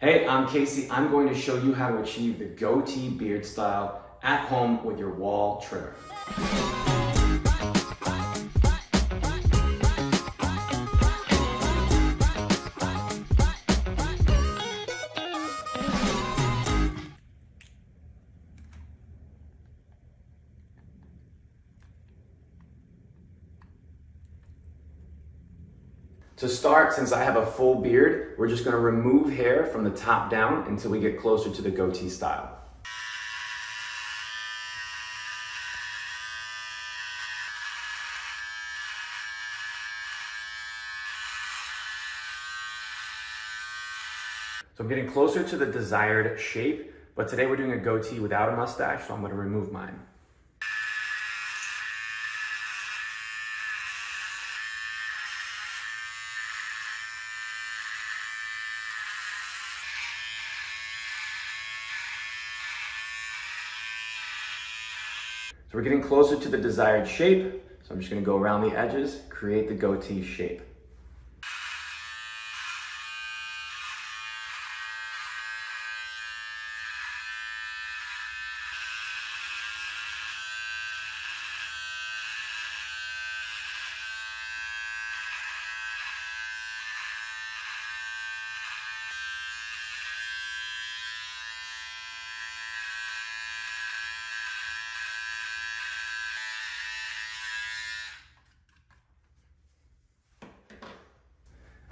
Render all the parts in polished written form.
Hey, I'm Casey. I'm going to show you how to achieve the goatee beard style at home with your Wahl trimmer. To start, since I have a full beard, we're just going to remove hair from the top down until we get closer to the goatee style. So I'm getting closer to the desired shape, but today we're doing a goatee without a mustache, so I'm going to remove mine. So we're getting closer to the desired shape, so I'm just going to go around the edges, create the goatee shape.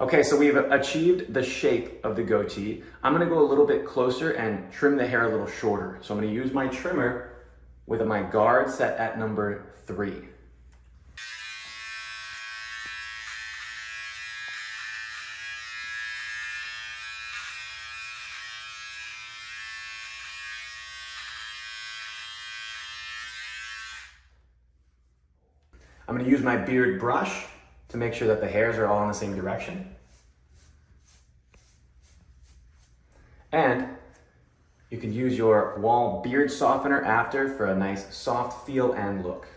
Okay, so we've achieved the shape of the goatee. I'm gonna go a little bit closer and trim the hair a little shorter. So I'm gonna use my trimmer with my guard set at number 3. I'm gonna use my beard brush to make sure that the hairs are all in the same direction. And you can use your Wahl beard softener after for a nice soft feel and look.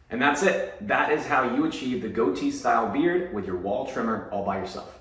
And that's it. That is how you achieve the goatee style beard with your Wahl trimmer all by yourself.